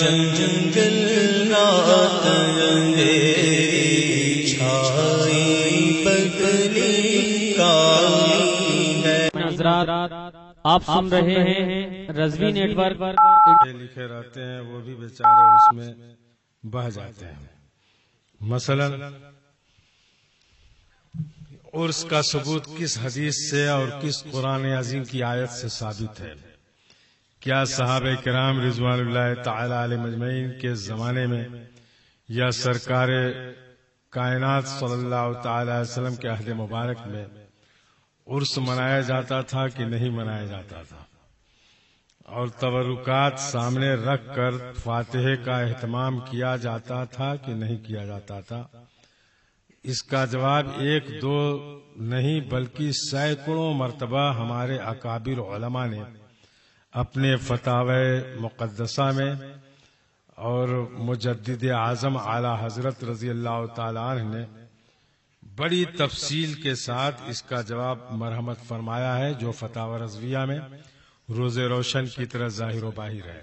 جنگل چھائی بدلی کالی ہے۔ حضرات آپ سن رہے ہیں رضوی نیٹ ورک۔ لکھے رہتے ہیں وہ بھی بیچارے اس میں بہ جاتے ہیں۔ مثلا عرس کا ثبوت کس حدیث سے اور کس قرآن عظیم کی آیت سے ثابت ہے؟ کیا صحابہ کرام رضوان اللہ تعالی علیہ مجمعین کے زمانے میں یا سرکار کائنات صلی اللہ تعالی علیہ وسلم کے عہد مبارک میں عرس منایا جاتا تھا کہ نہیں منایا جاتا تھا؟ اور تبرکات سامنے رکھ کر فاتحے کا اہتمام کیا جاتا تھا کہ نہیں کیا جاتا تھا؟ اس کا جواب ایک دو نہیں بلکہ سینکڑوں مرتبہ ہمارے اکابر علماء نے اپنے فتاوی مقدسہ میں اور مجدد اعظم اعلی حضرت رضی اللہ تعالی عنہ نے بڑی تفصیل کے ساتھ اس کا جواب مرحمت فرمایا ہے، جو فتاوی رضویہ میں روز روشن کی طرح ظاہر و باہر ہے۔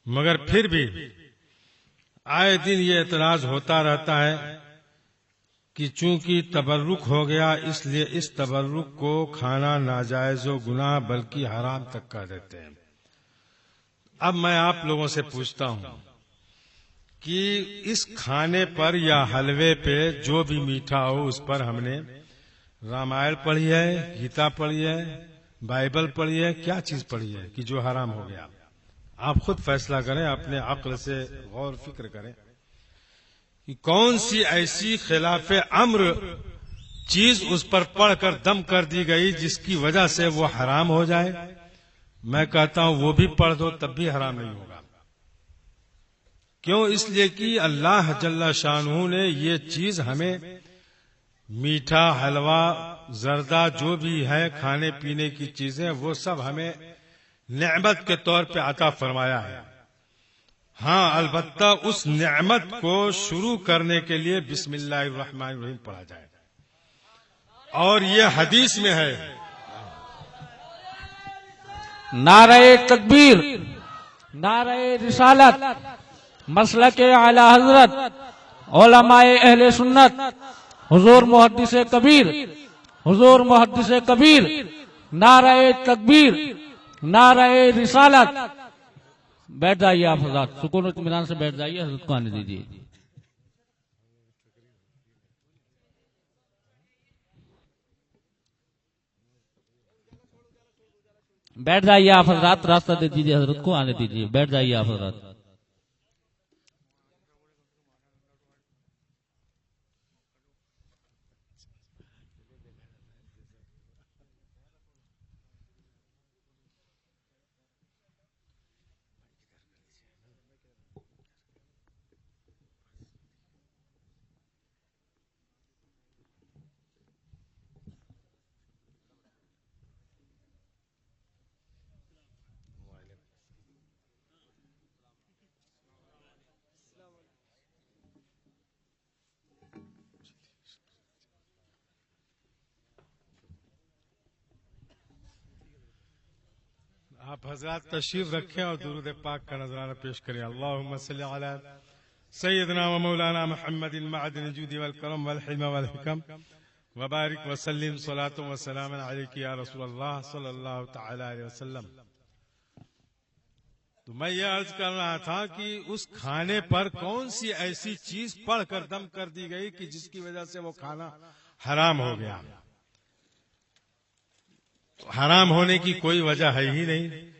مگر پھر بھی آئے دن یہ اعتراض ہوتا رہتا ہے کہ چونکہ تبرک ہو گیا اس لیے اس تبرک کو کھانا ناجائز و گناہ بلکہ حرام تک کر دیتے ہیں۔ اب میں آپ لوگوں سے پوچھتا ہوں کہ اس کھانے پر یا حلوے پہ جو بھی میٹھا ہو اس پر ہم نے رامائن پڑھی ہے، گیتا پڑھی ہے، بائبل پڑھی ہے، کیا چیز پڑھی ہے کہ جو حرام ہو گیا؟ آپ خود فیصلہ کریں، اپنے عقل سے غور فکر کریں کہ کون سی ایسی خلاف امر چیز اس پر پڑھ کر دم کر دی گئی جس کی وجہ سے وہ حرام ہو جائے؟ میں کہتا ہوں وہ بھی پڑھ دو تب بھی حرام نہیں ہوگا۔ کیوں؟ اس لیے کہ اللہ جل شانہ نے یہ چیز ہمیں میٹھا، حلوہ، زردہ جو بھی ہے کھانے پینے کی چیزیں وہ سب ہمیں نعمت کے طور پہ عطا فرمایا ہے۔ ہاں البتہ اس نعمت کو شروع کرنے کے لیے بسم اللہ الرحمن الرحیم پڑھا جائے، اور یہ حدیث میں ہے۔ نعرہ تکبیر، نعرہ رسالت، مسلک اعلی حضرت، علماء اہل سنت، حضور محدث کبیر، حضور محدث کبیر، نعرہ تکبیر، نعرہ رسالت۔ بیٹھ جائیے آپ حضرات، سکون و اطمینان سے بیٹھ جائیے، حضرت کو آنے دیجیے۔ بیٹھ جائیے آپ حضرات، راستہ دے دیجیے، حضرت کو آنے دیجیے، بیٹھ جائیے آپ حضرات۔ آپ حضرات تشریف رکھیں اور درود پاک کا نذرانہ پیش کریں۔ اللہم صلی علی سیدنا و مولانا محمد المعدن الجود والکرم والحلم والحکم وبارک وسلم صلاۃ و سلام علیک یا رسول اللہ صلی اللہ تعالی علیہ وسلم۔ تو میں یہ عرض کر رہا تھا کہ اس کھانے پر کون سی ایسی چیز پڑھ کر دم کر دی گئی کہ جس کی وجہ سے وہ کھانا حرام ہو گیا؟ حرام ہونے کی کوئی وجہ ہے ہی نہیں۔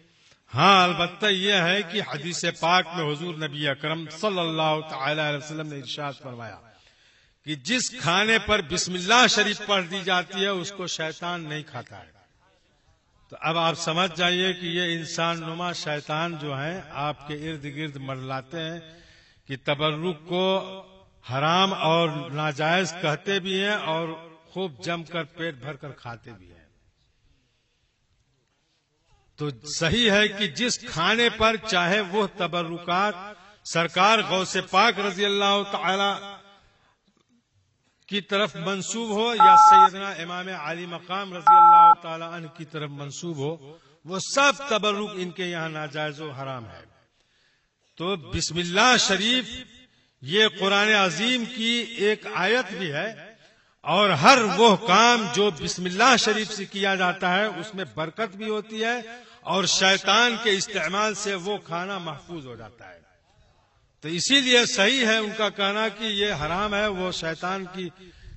ہاں البتہ یہ ہے کہ حدیث پاک میں حضور نبی اکرم صلی اللہ تعالی علیہ وسلم نے ارشاد فرمایا کہ جس کھانے پر بسم اللہ شریف پڑھ دی جاتی ہے اس کو شیطان نہیں کھاتا ہے۔ تو اب آپ سمجھ جائیے کہ یہ انسان نما شیطان جو ہیں آپ کے ارد گرد منڈلاتے ہیں کہ تبرک کو حرام اور ناجائز کہتے بھی ہیں اور خوب جم کر پیٹ بھر کر کھاتے بھی ہیں۔ تو صحیح ہے کہ جس کھانے پر چاہے وہ تبرکات سرکار غوث پاک رضی اللہ تعالی کی طرف منسوب ہو یا سیدنا امام علی مقام رضی اللہ تعالی عنہ کی طرف منسوب ہو، وہ سب تبرک ان کے یہاں ناجائز و حرام ہے۔ تو بسم اللہ شریف یہ قرآن عظیم کی ایک آیت بھی ہے، اور ہر وہ کام جو بسم اللہ شریف سے کیا جاتا ہے اس میں برکت بھی ہوتی ہے، اور شیطان کے استعمال سے وہ کھانا محفوظ ہو جاتا ہے. تو اسی لیے صحیح ہے ان کا کہنا کہ یہ حرام ہے، وہ شیطان کی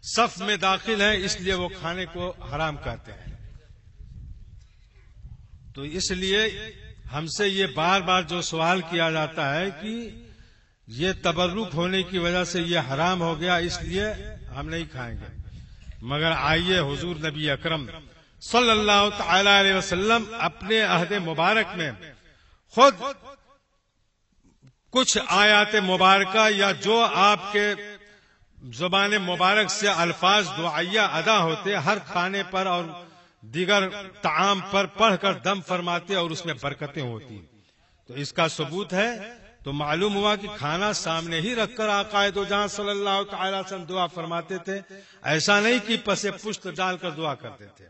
صف میں داخل ہے، اس لیے وہ کھانے کو حرام کہتے ہیں. تو اس لیے ہم سے یہ بار بار جو سوال کیا جاتا ہے کہ یہ تبرک ہونے کی وجہ سے یہ حرام ہو گیا، اس لیے ہم نہیں کھائیں گے. مگر آئیے حضور نبی اکرم صلی اللہ تعالی علیہ وسلم اپنے عہد مبارک میں خود کچھ آیات مبارکہ یا جو آپ کے زبان مبارک سے الفاظ دعائیہ ادا ہوتے ہر کھانے پر اور دیگر طعام پر پڑھ کر دم فرماتے اور اس میں برکتیں ہوتی. تو اس کا ثبوت ہے. تو معلوم ہوا کہ کھانا سامنے ہی رکھ کر آقا دو جہاں صلی اللہ تعالی وسلم دعا فرماتے تھے، ایسا نہیں کہ پسے پشت ڈال کر دعا کرتے تھے.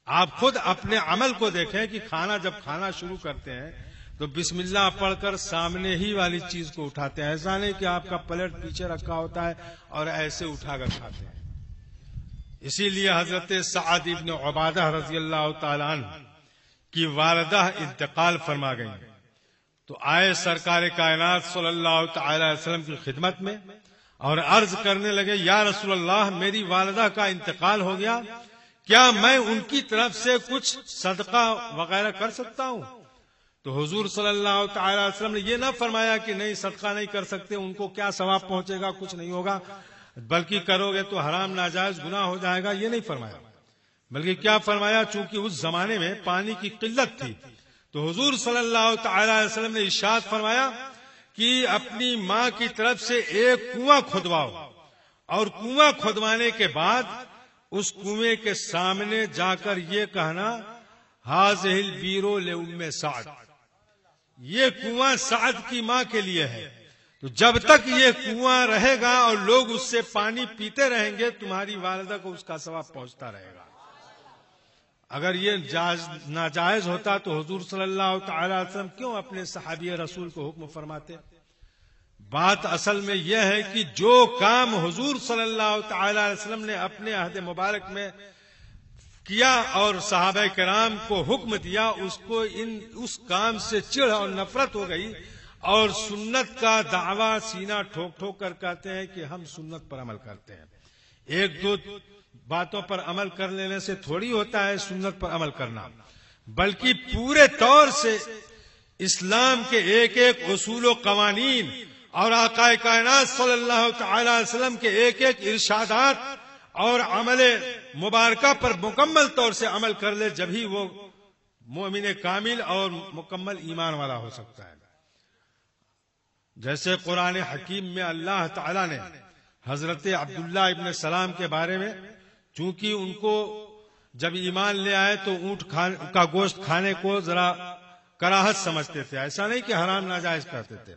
آپ خود اپنے عمل کو دیکھیں کہ کھانا جب کھانا شروع کرتے ہیں تو بسم اللہ پڑھ کر سامنے ہی والی چیز کو اٹھاتے ہیں. ایسا نہیں کہ آپ کا پلیٹ پیچھے رکھا ہوتا ہے اور ایسے اٹھا کر کھاتے ہیں. اسی لیے حضرت سعد ابن عبادہ رضی اللہ تعالیٰ عنہ کی والدہ انتقال فرما گئی. تو آئے سرکار کائنات صلی اللہ تعالی علیہ وسلم کی خدمت میں اور عرض کرنے لگے، یا رسول اللہ میری والدہ کا انتقال ہو گیا، کیا میں ان کی طرف سے کچھ صدقہ وغیرہ کر سکتا ہوں؟ تو حضور صلی اللہ تعالی علیہ وسلم نے یہ نہ فرمایا کہ نہیں صدقہ نہیں کر سکتے، ان کو کیا ثواب پہنچے گا، کچھ نہیں ہوگا، بلکہ کرو گے تو حرام ناجائز گناہ ہو جائے گا، یہ نہیں فرمایا. بلکہ کیا فرمایا، چونکہ اس زمانے میں پانی کی قلت تھی تو حضور صلی اللہ تعالی علیہ وسلم نے ارشاد فرمایا کہ اپنی ماں کی طرف سے ایک کنواں کھدواؤ، اور کنواں کھدوانے کے بعد اس کنویں کے سامنے جا کر یہ کہنا، ھذہ البیر لأم سعد، یہ کنواں سعد کی ماں کے لیے ہے. تو جب تک یہ کنواں رہے گا اور لوگ اس سے پانی پیتے رہیں گے تمہاری والدہ کو اس کا ثواب پہنچتا رہے گا. اگر یہ ناجائز ہوتا تو حضور صلی اللہ تعالی علیہ وسلم کیوں اپنے صحابی رسول کو حکم فرماتے؟ بات اصل میں یہ ہے کہ جو کام حضور صلی اللہ تعالی علیہ وسلم نے اپنے عہد مبارک میں کیا اور صحابہ کرام کو حکم دیا، اس کام سے چڑ اور نفرت ہو گئی، اور سنت کا دعویٰ سینہ ٹھوک ٹھوک کر کہتے ہیں کہ ہم سنت پر عمل کرتے ہیں. ایک دو باتوں پر عمل کر لینے سے تھوڑی ہوتا ہے سنت پر عمل کرنا، بلکہ پورے طور سے اسلام کے ایک ایک اصول و قوانین اور آقا کائنات صلی اللہ تعالی علیہ وسلم کے ایک ایک ارشادات اور عمل مبارکہ پر مکمل طور سے عمل کر لے، جب ہی وہ مومن کامل اور مکمل ایمان والا ہو سکتا ہے. جیسے قرآن حکیم میں اللہ تعالی نے حضرت عبداللہ ابن سلام کے بارے میں، چونکہ ان کو جب ایمان لے آئے تو اونٹ کا گوشت کھانے کو ذرا کراہت سمجھتے تھے، ایسا نہیں کہ حرام ناجائز کرتے تھے،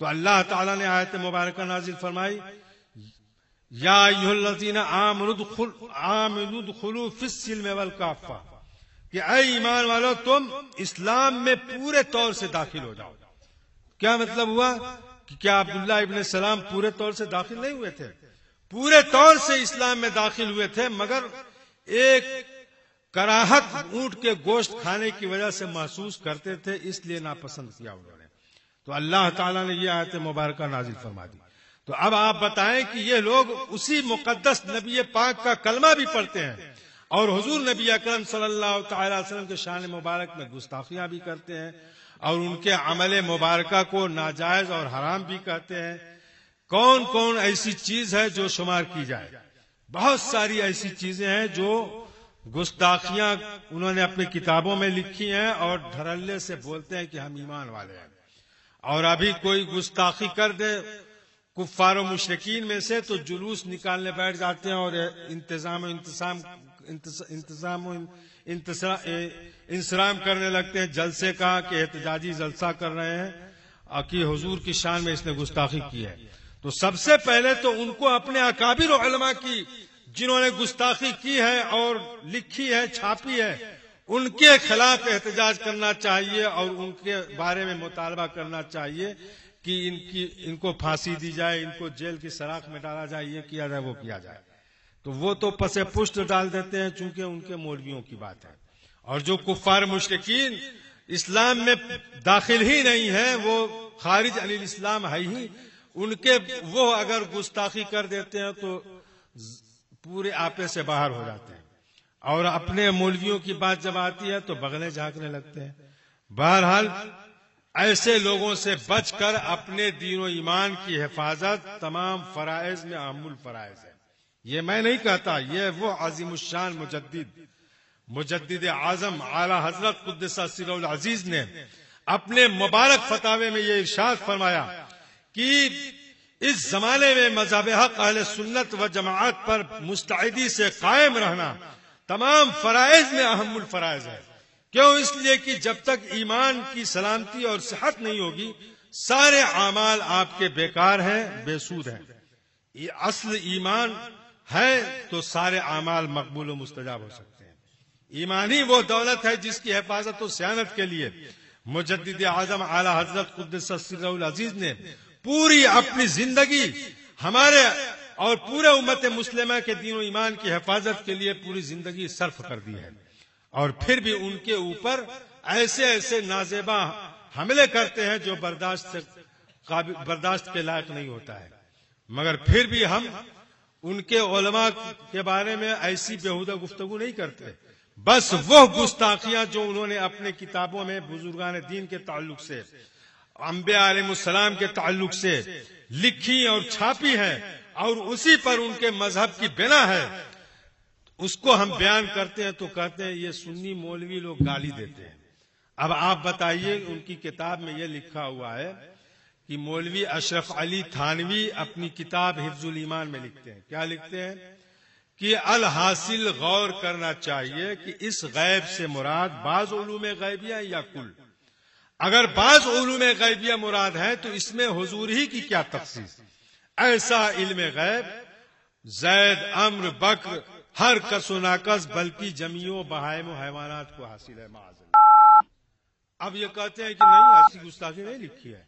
تو اللہ تعالیٰ نے آیت مبارکہ نازل فرمائی، یا ایھا الذین آمنوا ادخلوا فی السلم والکافہ، کہ اے ایمان والو تم اسلام میں پورے طور سے داخل ہو جاؤ. کیا مطلب ہوا کہ کیا عبداللہ ابن سلام پورے طور سے داخل نہیں ہوئے تھے؟ پورے طور سے اسلام میں داخل ہوئے تھے، مگر ایک کراہت اونٹ کے گوشت کھانے کی وجہ سے محسوس کرتے تھے، اس لیے ناپسند کیا انہوں نے. تو اللہ تعالیٰ نے یہ آیت مبارکہ نازل فرما دی. تو اب آپ بتائیں کہ یہ لوگ اسی مقدس نبی پاک کا کلمہ بھی پڑھتے ہیں اور حضور نبی اکرم صلی اللہ تعالی علیہ وسلم کے شان مبارک میں گستاخیاں بھی کرتے ہیں اور ان کے عمل مبارکہ کو ناجائز اور حرام بھی کہتے ہیں. کون کون ایسی چیز ہے جو شمار کی جائے؟ بہت ساری ایسی چیزیں ہیں جو گستاخیاں انہوں نے اپنی کتابوں میں لکھی ہیں اور دھڑلے سے بولتے ہیں کہ ہم ایمان والے ہیں. اور ابھی کوئی گستاخی کر دے کفار و مشرکین میں سے تو جلوس نکالنے بیٹھ جاتے ہیں اور انصرام کرنے لگتے ہیں جلسے کا کہ احتجاجی جلسہ کر رہے ہیں کہ حضور کی شان میں اس نے گستاخی کی ہے. تو سب سے پہلے تو ان کو اپنے اکابر علماء کی جنہوں نے گستاخی کی ہے اور لکھی ہے چھاپی ہے ان کے خلاف احتجاج کرنا چاہیے اور ان کے بارے میں مطالبہ کرنا چاہیے کہ ان کو پھانسی دی جائے، ان کو جیل کی سراخ میں ڈالا جائے، یہ کیا جائے وہ کیا جائے. تو وہ تو پس پشت ڈال دیتے ہیں چونکہ ان کے مولویوں کی بات ہے. اور جو کفار مشرکین اسلام میں داخل ہی نہیں ہیں، وہ خارج عن الاسلام ہے ہی، ان کے وہ اگر گستاخی کر دیتے ہیں تو پورے آپے سے باہر ہو جاتے ہیں، اور اپنے مولویوں کی بات جب آتی ہے تو بغلیں جھانکنے لگتے ہیں. بہرحال ایسے لوگوں سے بچ کر اپنے دین و ایمان کی حفاظت تمام فرائض میں اہم الفرائض ہے. یہ میں نہیں کہتا، یہ وہ عظیم الشان مجدد اعظم اعلی حضرت قدس سرہ العزیز نے اپنے مبارک فتاوے میں یہ ارشاد فرمایا کہ اس زمانے میں مذہب حق اہل سنت و جماعت پر مستعدی سے قائم رہنا تمام فرائض میں اہم الفرائض ہے. کیوں؟ اس لیے کہ جب تک ایمان کی سلامتی اور صحت نہیں ہوگی سارے اعمال آپ کے بیکار ہیں، بے سود ہیں. یہ اصل ایمان ہے تو سارے اعمال مقبول و مستجاب ہو سکتے ہیں. ایمان ہی وہ دولت ہے جس کی حفاظت و صیانت کے لیے مجدد اعظم اعلی حضرت قدس سرہ العزیز نے پوری اپنی زندگی ہمارے اور پورے امت مسلمہ کے دین و ایمان کی حفاظت کے لیے پوری زندگی صرف کر دی ہے. اور پھر بھی ان کے اوپر ایسے نازیبا حملے کرتے ہیں جو برداشت کے لائق نہیں ہوتا ہے. مگر پھر بھی ہم ان کے علماء کے بارے میں ایسی بیہودہ گفتگو نہیں کرتے. بس وہ گستاخیاں جو انہوں نے اپنے کتابوں میں بزرگان دین کے تعلق سے، انبیاء علیہ السلام کے تعلق سے لکھی اور چھاپی ہیں اور اسی پر ان کے مذہب کی بنا ہے، اس کو ہم بیان کرتے ہیں تو کہتے ہیں یہ سنی مولوی لوگ گالی دیتے ہیں. اب آپ بتائیے، ان کی کتاب میں یہ لکھا ہوا ہے کہ مولوی اشرف علی تھانوی اپنی کتاب حفظ الایمان میں لکھتے ہیں، کیا لکھتے ہیں کہ الحاصل غور کرنا چاہیے کہ اس غیب سے مراد بعض علوم غیبیہ یا کل. اگر بعض علوم غیبیہ مراد ہے تو اس میں حضور ہی کی کیا تخصیص؟ ایسا علم غیب زید، عمرو، بکر، ہر کس و ناکس بلکہ جمیع بہائم و حیوانات کو حاصل ہے معاذ اللہ. اب یہ کہتے ہیں کہ نہیں، ایسی گستاخی نہیں لکھی ہے.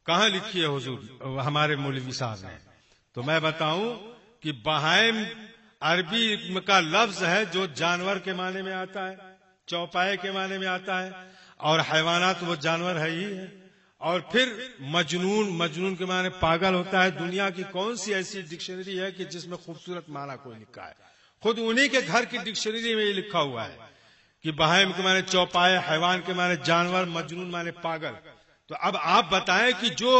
کہاں لکھی ہے حضور ہمارے مولوی صاحب نے؟ تو میں بتاؤں کہ بہائم عربی کا لفظ ہے جو جانور کے معنی میں آتا ہے، چوپائے کے معنی میں آتا ہے، اور حیوانات وہ جانور ہے ہی ہے. اور پھر مجنون کے معنی پاگل ہوتا ہے. دنیا کی کون سی ایسی ڈکشنری ہے کہ جس میں خوبصورت معنی کوئی لکھا ہے؟ خود انہی کے گھر کی ڈکشنری میں یہ لکھا ہوا ہے کہ بہائم کے معنی چوپائے، حیوان کے معنی جانور، مجنون معنی پاگل. تو اب آپ بتائیں کہ جو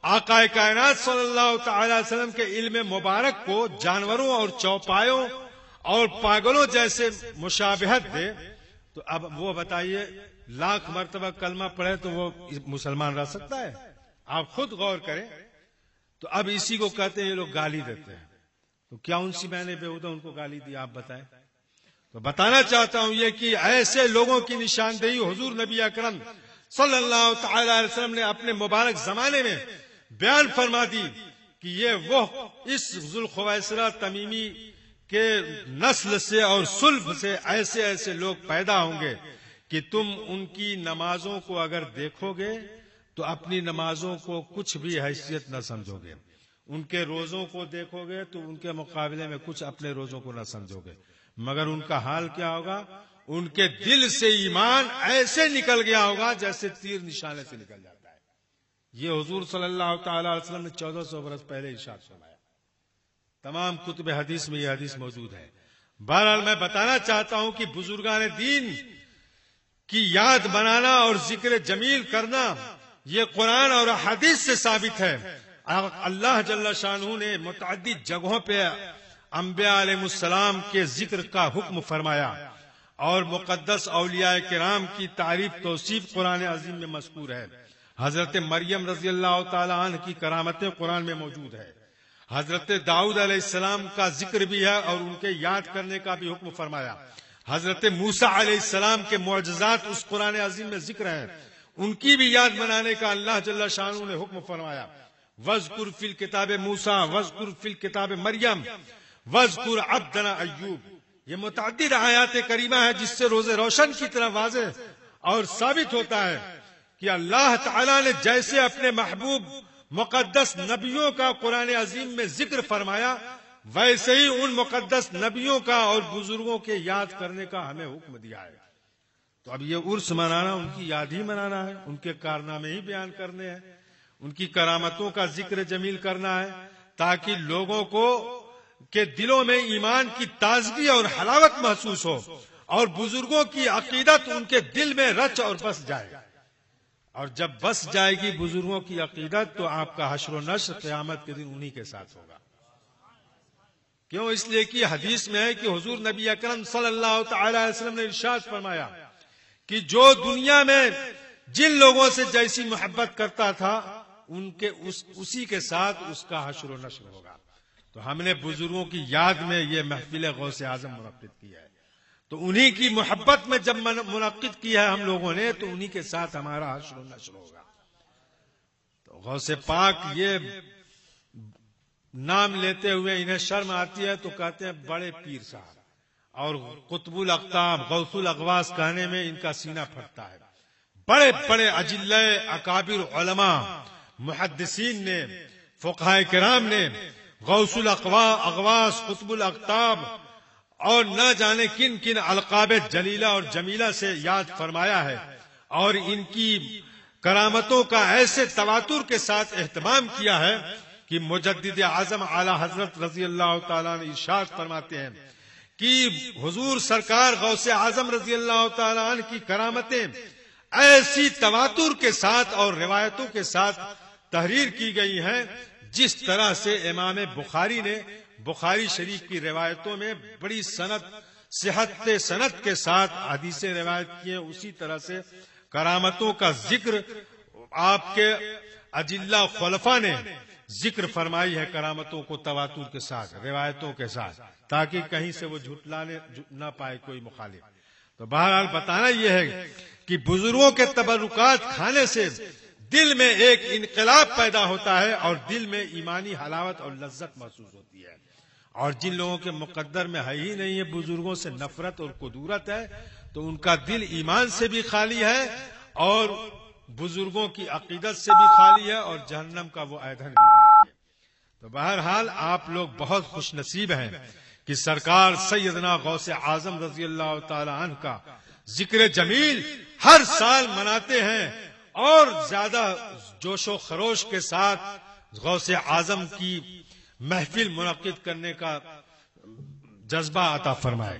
آقا کائنات صلی اللہ تعالی وسلم کے علم مبارک کو جانوروں اور چوپایوں اور پاگلوں جیسے مشابہت دے، تو اب وہ بتائیے لاکھ مرتبہ کلمہ پڑھے تو وہ مسلمان رہ سکتا ہے؟ آپ خود غور کریں. تو اب اسی کو کہتے ہیں یہ لوگ گالی دیتے ہیں. تو کیا ان سے میں نے بےہودہ ان کو گالی دی؟ آپ بتائیں. تو بتانا چاہتا ہوں یہ کہ ایسے لوگوں کی نشاندہی حضور نبی اکرم صلی اللہ تعالی علیہ وسلم نے اپنے مبارک زمانے میں بیان فرما دی کہ یہ وہ اس ذوالخویسرہ تمیمی کے نسل سے اور سلب سے ایسے لوگ پیدا ہوں گے کہ تم ان کی نمازوں کو اگر دیکھو گے تو اپنی نمازوں کو کچھ بھی حیثیت نہ سمجھو گے. ان کے روزوں کو دیکھو گے تو ان کے مقابلے میں کچھ اپنے روزوں کو نہ سمجھو گے. مگر ان کا حال کیا ہوگا؟ ان کے دل سے ایمان ایسے نکل گیا ہوگا جیسے تیر نشانے سے نکل جاتا ہے. یہ حضور صلی اللہ تعالی علیہ وسلم نے 1400 برس پہلے ارشاد فرمایا. تمام کتب حدیث میں یہ حدیث موجود ہے. بہرحال میں بتانا چاہتا ہوں کہ بزرگان دین کی یاد بنانا اور ذکر جمیل کرنا یہ قرآن اور حدیث سے ثابت ہے. اللہ جل شانہ نے متعدد جگہوں پہ انبیاء علیہ السلام کے ذکر کا حکم فرمایا اور مقدس اولیاء کرام کی تعریف توصیف قرآن عظیم میں مذکور ہے. حضرت مریم رضی اللہ تعالی عنہ کی کرامتیں قرآن میں موجود ہے. حضرت داؤد علیہ السلام کا ذکر بھی ہے اور ان کے یاد کرنے کا بھی حکم فرمایا. حضرت موسیٰ علیہ السلام کے معجزات اس قرآن عظیم میں ذکر ہیں، ان کی بھی یاد بنانے کا اللہ جل شانہ نے حکم فرمایا. وَاذْكُرْ فِي الْكِتَابِ مُوسَىٰ وَاذْكُرْ فِي الْكِتَابِ مَرْيَمَ وَاذْكُرْ عَبْدَنَا أَيُّوبَ. یہ متعدد آیات کریمہ ہے جس سے روز روشن کی طرح واضح اور ثابت ہوتا ہے کہ اللہ تعالی نے جیسے اپنے محبوب مقدس نبیوں کا قرآن عظیم میں ذکر فرمایا، ویسے ہی ان مقدس نبیوں کا اور بزرگوں کے یاد کرنے کا ہمیں حکم دیا ہے۔ تو اب یہ عرس منانا ان کی یاد ہی منانا ہے، ان کے کارنامے ہی بیان کرنے ہیں، ان کی کرامتوں کا ذکر جمیل کرنا ہے، تاکہ لوگوں کو کے دلوں میں ایمان کی تازگی اور حلاوت محسوس ہو اور بزرگوں کی عقیدت ان کے دل میں رچ اور بس جائے۔ اور جب بس جائے گی بزرگوں کی عقیدت تو آپ کا حشر و نشر قیامت کے دن انہی کے ساتھ ہوگا۔ کیوں؟ اس لیے کہ حدیث میں ہے کہ حضور نبی اکرم صلی اللہ تعالی علیہ وسلم نے ارشاد فرمایا کہ جو دنیا میں جن لوگوں سے جیسی محبت کرتا تھا ان کے اسی کے ساتھ اس کا حشر و نشر ہوگا۔ تو ہم نے بزرگوں کی یاد میں یہ محفل غوث اعظم منعقد کی ہے، تو انہی کی محبت میں جب منعقد کی ہے ہم لوگوں نے، تو انہی کے ساتھ ہمارا حشر و نشر ہوگا۔ تو غوث پاک یہ نام لیتے ہوئے انہیں شرم آتی ہے تو کہتے ہیں بڑے پیر صاحب، اور قطب الاقطاب غوث الاغواث کہنے میں ان کا سینہ پھٹتا ہے۔ بڑے بڑے اجلہ اکابر علماء محدثین نے، فقہاء کرام نے غوث الاغواث، قطب الاقطاب اور نہ جانے کن کن القاب جلیلہ اور جمیلہ سے یاد فرمایا ہے، اور ان کی کرامتوں کا ایسے تواتر کے ساتھ اہتمام کیا ہے کہ مجدد اعظم اعلی حضرت رضی اللہ تعالیٰ نے ارشاد فرماتے ہیں کہ حضور سرکار غوث اعظم رضی اللہ تعالیٰ عنہ کی کرامتیں ایسی تواتر کے ساتھ اور روایتوں کے ساتھ تحریر کی گئی ہیں، جس طرح سے امام بخاری نے بخاری شریف کی روایتوں میں بڑی صحت سند کے ساتھ حدیثیں روایت کی ہیں، اسی طرح سے کرامتوں کا ذکر آپ کے اجلہ خلفاء نے ذکر فرمائی ہے، کرامتوں کو تواتر کے ساتھ، روایتوں کے ساتھ، تاکہ کہیں سے وہ جھٹلانے نہ پائے کوئی مخالف۔ تو بہرحال بتانا یہ ہے کہ بزرگوں کے تبرکات کھانے سے دل میں ایک انقلاب پیدا ہوتا ہے اور دل میں ایمانی حلاوت اور لذت محسوس ہوتی ہے، اور جن لوگوں کے مقدر میں ہے ہی نہیں ہے بزرگوں سے نفرت اور کدورت ہے، تو ان کا دل ایمان سے بھی خالی ہے اور بزرگوں کی عقیدت سے بھی خالی ہے، اور جہنم کا وہ ایندھن بھی بنے گے۔ تو بہرحال آپ لوگ بہت خوش نصیب ہیں کہ سرکار سیدنا غوث اعظم رضی اللہ تعالی عنہ کا ذکر جمیل ہر سال مناتے ہیں، اور زیادہ جوش و خروش کے ساتھ غوث اعظم کی محفل منعقد کرنے کا جذبہ عطا فرمائے۔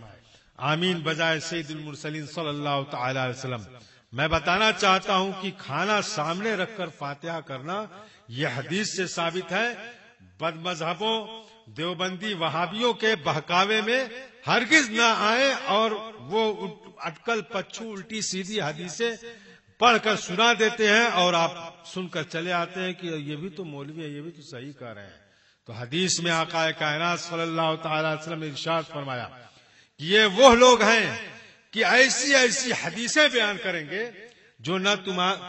آمین بجائے سید المرسلین صلی اللہ تعالی علیہ وسلم۔ میں بتانا چاہتا ہوں کہ کھانا سامنے رکھ کر فاتحہ کرنا یہ حدیث سے ثابت ہے۔ بد مذہبوں، دیوبندی، وہابیوں کے بہکاوے میں ہرگز نہ آئے اور وہ اٹکل پچھو الٹی سیدھی حدیثیں پڑھ کر سنا دیتے ہیں اور آپ سن کر چلے آتے ہیں کہ یہ بھی تو مولوی ہے، یہ بھی تو صحیح کہہ رہے ہیں۔ تو حدیث میں آقا کائنات صلی اللہ تعالی علیہ وسلم نے ارشاد فرمایا کہ یہ وہ لوگ ہیں کہ ایسی ایسی حدیثیں بیان کریں گے جو نہ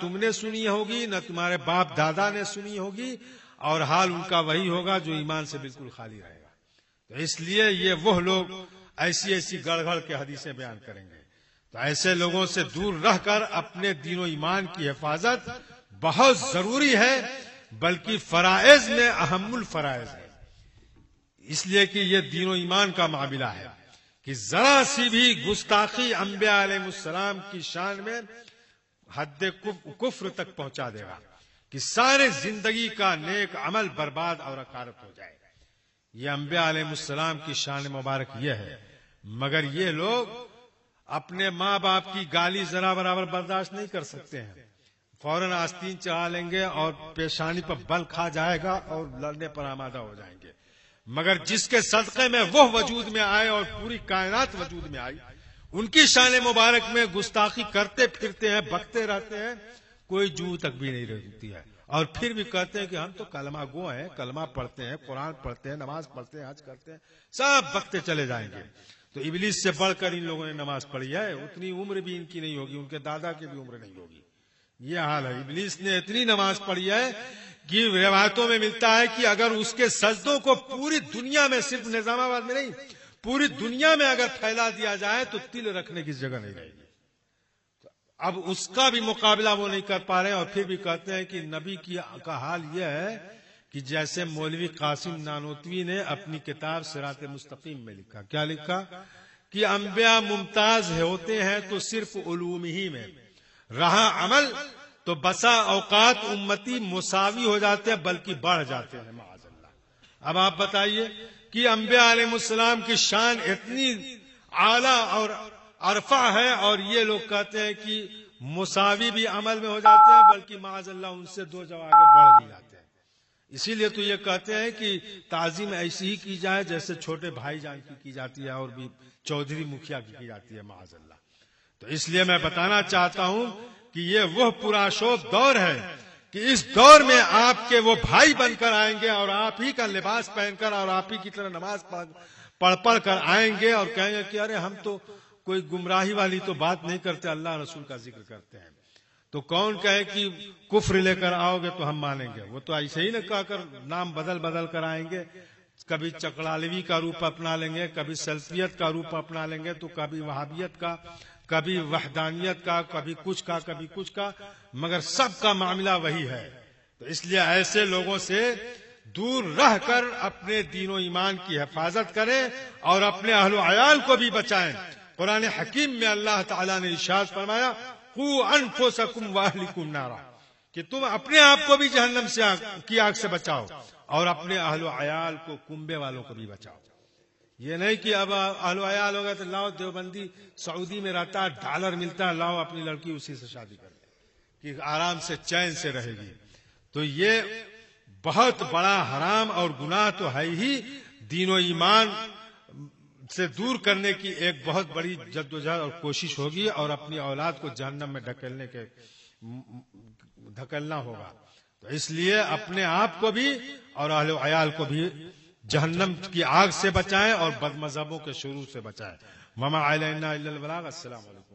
تم نے سنی ہوگی، نہ تمہارے باپ دادا نے سنی ہوگی، اور حال ان کا وہی ہوگا جو ایمان سے بالکل خالی رہے گا۔ تو اس لیے یہ وہ لوگ ایسی ایسی گڑ گڑ کے حدیثیں بیان کریں گے۔ تو ایسے لوگوں سے دور رہ کر اپنے دین و ایمان کی حفاظت بہت ضروری ہے، بلکہ فرائض میں اہم الفرائض ہے، اس لیے کہ یہ دین و ایمان کا معاملہ ہے کہ ذرا سی بھی گستاخی انبیاء علیہ السلام کی شان میں حد کفر تک پہنچا دے گا، کہ سارے زندگی کا نیک عمل برباد اور اکارت ہو جائے گا۔ یہ انبیاء علیہ السلام کی شان مبارک یہ ہے، مگر یہ لوگ اپنے ماں باپ کی گالی ذرا برابر برداشت نہیں کر سکتے ہیں، فوراً آستین چڑھا لیں گے اور پیشانی پر بل کھا جائے گا اور لڑنے پر آمادہ ہو جائیں گے۔ مگر جس کے صدقے میں وہ وجود میں آئے اور پوری کائنات وجود میں آئی، ان کی شان مبارک میں گستاخی کرتے پھرتے ہیں، بکتے رہتے ہیں، کوئی جو تک بھی نہیں رہتی ہے، اور پھر بھی کہتے ہیں کہ ہم تو کلمہ گو ہیں، کلمہ پڑھتے ہیں، قرآن پڑھتے ہیں، نماز پڑھتے ہیں، حج کرتے ہیں، سب بکتے چلے جائیں گے۔ تو ابلیس سے بڑھ کر ان لوگوں نے نماز پڑھی ہے، اتنی عمر بھی ان کی نہیں ہوگی، ان کے دادا کی بھی عمر نہیں ہوگی۔ یہ حال ہے، ابلیس نے اتنی نماز پڑھی ہے کہ روایتوں میں ملتا ہے کہ اگر اس کے سجدوں کو پوری دنیا میں، صرف نظام آباد میں نہیں، پوری دنیا میں اگر پھیلا دیا جائے تو تل رکھنے کی جگہ نہیں رہے گی. اب اس کا بھی مقابلہ وہ نہیں کر پا رہے اور پھر بھی کہتے ہیں کہ نبی کا حال یہ ہے کہ جیسے مولوی قاسم نانوتوی نے اپنی کتاب صراط مستقیم میں لکھا. کیا لکھا؟ کہ انبیاء ممتاز ہوتے ہیں تو صرف علوم ہی میں، رہا عمل تو بسا اوقات امتی مساوی ہو جاتے ہیں بلکہ بڑھ جاتے ہیں معاذ اللہ. اب آپ بتائیے کہ انبیاء علیہ السلام کی شان اتنی اعلیٰ اور عرفہ ہے اور یہ لوگ کہتے ہیں کہ مساوی بھی عمل میں ہو جاتے ہیں بلکہ معاذ اللہ ان سے دو جو آگے بڑھ بھی جاتے ہیں. اسی لیے تو یہ کہتے ہیں کہ تعظیم ایسی ہی کی جائے جیسے چھوٹے بھائی جان کی جاتی ہے اور بھی چودھری مکھیا کی جاتی ہے معاذ اللہ. تو اس لیے میں بتانا چاہتا ہوں کہ یہ وہ پرآشوب دور ہے کہ اس دور میں آپ کے وہ بھائی بن کر آئیں گے اور آپ ہی کا لباس پہن کر اور آپ ہی کی طرح نماز پڑھ کر آئیں گے اور کہیں گے کہ ارے ہم تو کوئی گمراہی والی تو بات نہیں کرتے، اللہ رسول کا ذکر کرتے ہیں. تو کون کہے کہ کفر لے کر آؤ گے تو ہم مانیں گے؟ وہ تو ایسے ہی نہ کہہ کر نام بدل کر آئیں گے. کبھی چکڑالوی کا روپ اپنا لیں گے، کبھی سلفیت کا روپ اپنا لیں گے، تو کبھی وہابیت کا، کبھی وحدانیت کا، کبھی کچھ کا، مگر سب کا معاملہ وہی ہے. تو اس لیے ایسے لوگوں سے دور رہ کر اپنے دین و ایمان کی حفاظت کریں اور اپنے اہل و عیال کو بھی بچائیں. قرآن حکیم میں اللہ تعالیٰ نے ارشاد فرمایا قوا انفسکم واہلکم نارا، کہ تم اپنے آپ کو بھی جہنم کی آگ سے بچاؤ اور اپنے اہل و عیال کو، کنبے والوں کو بھی بچاؤ. یہ نہیں کہ اب اہل و عیال ہوگا تو لاؤ دیوبندی سعودی میں رہتا ہے، ڈالر ملتا ہے، لاؤ اپنی لڑکی اسی سے شادی کر لے کہ آرام سے چین سے رہے گی. تو یہ بہت بڑا حرام اور گناہ تو ہے ہی. دین و ایمان سے دور کرنے کی ایک بہت بڑی جدوجہد اور کوشش ہوگی اور اپنی اولاد کو جہنم میں دھکیلنا ہوگا. تو اس لیے اپنے آپ کو بھی اور اہل و عیال کو بھی جہنم کی آگ سے بچائیں اور بد مذہبوں کے شروع سے بچائیں. وما علینا الا البلاغ. السلام علیکم.